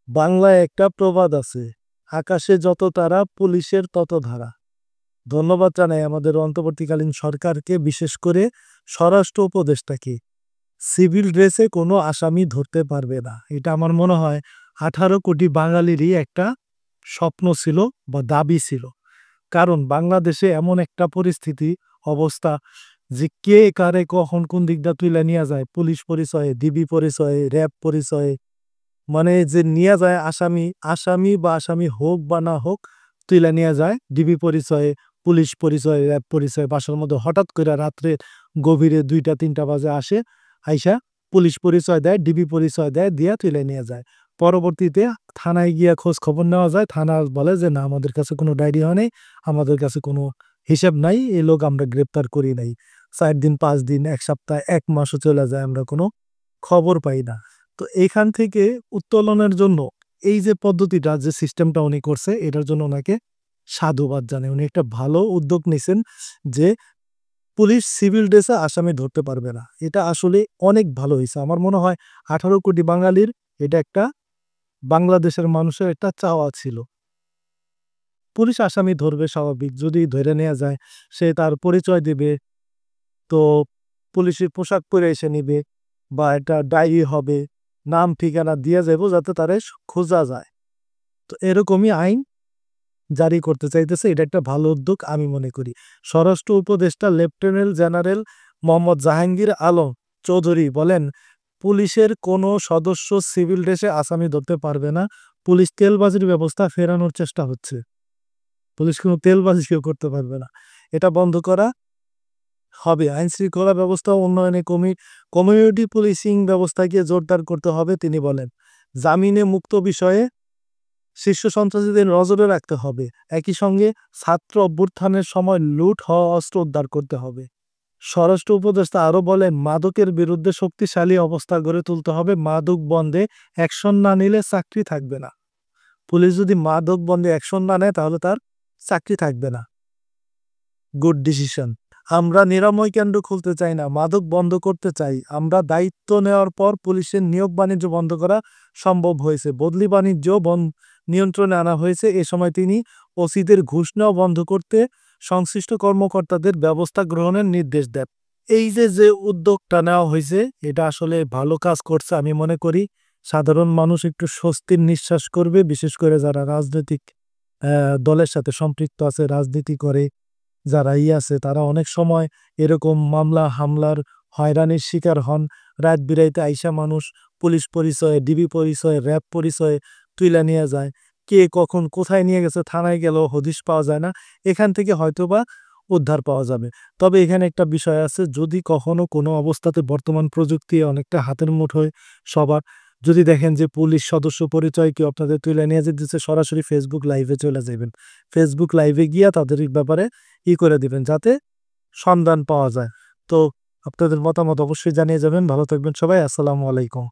বাংলায় একটা প্রবাদ আছে, আকাশে যত তারা পুলিশের তত ধারা। ধন্যবাদ জানাই আমাদের অন্তর্বর্তীকালীন সরকারকে, বিশেষ করে স্বরাষ্ট্র উপদেষ্টাকে। সিভিল ড্রেসে কোনো আসামি ধরতে পারবে না, এটা আমার মনে হয় 18 কোটি বাঙালিরই একটা স্বপ্ন ছিল বা দাবি ছিল। কারণ বাংলাদেশে এমন একটা পরিস্থিতি, অবস্থা, যে কে কারে কখন কোন দিকটা তুলে নিয়ে যায়, পুলিশ পরিচয়ে, ডিবি পরিচয়ে, র্যাব পরিচয়ে, মানে যে নিয়ে যায় আসামি, আসামি বা আসামি হোক বা না হোক, তুইলা নিয়ে যায় ডিবি পরিচয়ে, পুলিশ পরিচয়ে, র্যাব পরিচয়ে। বাসার মধ্যে হঠাৎ করে রাত্রে গভীরে 2টা 3টা বাজে আসে, আইসা পুলিশ পরিচয় দেয়, ডিবি পরিচয় দেয়, দিয়া তুলে নিয়ে যায়। পরবর্তীতে থানায় গিয়া খোঁজ খবর নেওয়া যায়, থানা বলে যে না, আমাদের কাছে কোনো ডায়েরি হয় নাই, আমাদের কাছে কোনো হিসাব নাই, এই লোক আমরা গ্রেপ্তার করি নাই। 4 দিন 5 দিন, 1 সপ্তাহ, 1 মাসও চলে যায়, আমরা কোনো খবর পাই না। তো এইখান থেকে উত্তোলনের জন্য এই যে পদ্ধতিটা, যে সিস্টেমটা উনি করছে, এটার জন্য ওনাকে সাধুবাদ জানাই। উনি একটা ভালো উদ্যোগ নিছেন যে পুলিশ সিভিল ড্রেসে আসামি ধরতে পারবে না। এটা আসলে অনেক ভালো হয়েছে। আমার মনে হয় 18 কোটি বাঙালির এটা একটা, বাংলাদেশের মানুষের একটা চাওয়া ছিল। পুলিশ আসামি ধরবে স্বাভাবিক, যদি ধরে নেওয়া যায় সে তার পরিচয় দিবে, তো পুলিশের পোশাক পরে এসে নিবে, বা একটা ডায়েরি হবে, নাম ঠিকানা দিয়ে যাবো যাতে তারে খোঁজা যায়। তো এরকমই আইন জারি করতে চাইতেছে, এটা একটা ভালো উদ্যোগ আমি মনে করি। স্বরাষ্ট্র উপদেষ্টা লেফটেন্যান্ট জেনারেল মোহাম্মদ জাহাঙ্গীর আলম চৌধুরী বলেন, পুলিশের কোনো সদস্য সিভিল ড্রেসে আসামি ধরতে পারবে না। পুলিশ তেলবাজির ব্যবস্থা ফেরানোর চেষ্টা হচ্ছে। পুলিশ কোনো তেলবাজি কেউ করতে পারবে না, এটা বন্ধ করা হবে। আইন শৃঙ্খলা ব্যবস্থা উন্নয়নে কমিউনিটি পুলিশিং ব্যবস্থাকে জোরদার করতে হবে তিনি বলেন। জামিনে মুক্ত বিষয়ে শীর্ষ সন্ত্রাসীদের নজরে রাখতে হবে। একই সঙ্গে ছাত্র অভ্যুত্থানের সময় লুট হওয়া অস্ত্র উদ্ধার করতে হবে। স্বরাষ্ট্র উপদেষ্টা আরও বলেন, মাদকের বিরুদ্ধে শক্তিশালী অবস্থা গড়ে তুলতে হবে। মাদক বন্ধে অ্যাকশন না নিলে চাকরি থাকবে না। পুলিশ যদি মাদক বন্ধে অ্যাকশন না নেয় তাহলে তার চাকরি থাকবে না। Good decision. আমরা নিরাময় কেন্দ্র খুলতে চাই না, মাদক বন্ধ করতে চাই। আমরা দায়িত্ব নেওয়ার পর পুলিশের নিয়োগ বাণিজ্য বন্ধ করা সম্ভব হয়েছে, বদলি বাণিজ্য নিয়ন্ত্রণে আনা হয়েছে। এ সময় তিনি ওসিদের ঘুষ নেওয়া বন্ধ করতে সংশ্লিষ্ট কর্মকর্তাদের ব্যবস্থা গ্রহণের নির্দেশ দেন। এই যে উদ্যোগটা নেওয়া হয়েছে, এটা আসলে ভালো কাজ করছে আমি মনে করি। সাধারণ মানুষ একটু স্বস্তির নিঃশ্বাস করবে, বিশেষ করে যারা রাজনৈতিক দলের সাথে সম্পৃক্ত আছে, রাজনীতি করে যারা আছে, তারা অনেক সময় এরকম মামলা হামলার হয়রানির শিকার হন। রাত বিরাইতে আইসা মানুষ পুলিশ পরিচয়ে, ডিবি পরিচয়ে, র্যাব পরিচয়ে তুইলা নিয়ে যায়। কে কখন কোথায় নিয়ে গেছে, থানায় গেল হদিশ পাওয়া যায় না। এখান থেকে হয়তোবা উদ্ধার পাওয়া যাবে। তবে এখানে একটা বিষয় আছে, যদি কখনো কোনো অবস্থাতে বর্তমান প্রযুক্তি অনেকটা হাতের মুঠোয় সবার, যদি দেখেন যে পুলিশ সদস্য পরিচয় কেউ আপনাদের তুলে নিয়ে যেতেছে, সরাসরি ফেসবুক লাইভে চলে যাবেন। ফেসবুক লাইভে গিয়া তাদের ব্যাপারে করে দিবেন যাতে সন্ধান পাওয়া যায়। তো আপনাদের মতামত অবশ্যই জানিয়ে যাবেন। ভালো থাকবেন সবাই। আসসালামু আলাইকুম।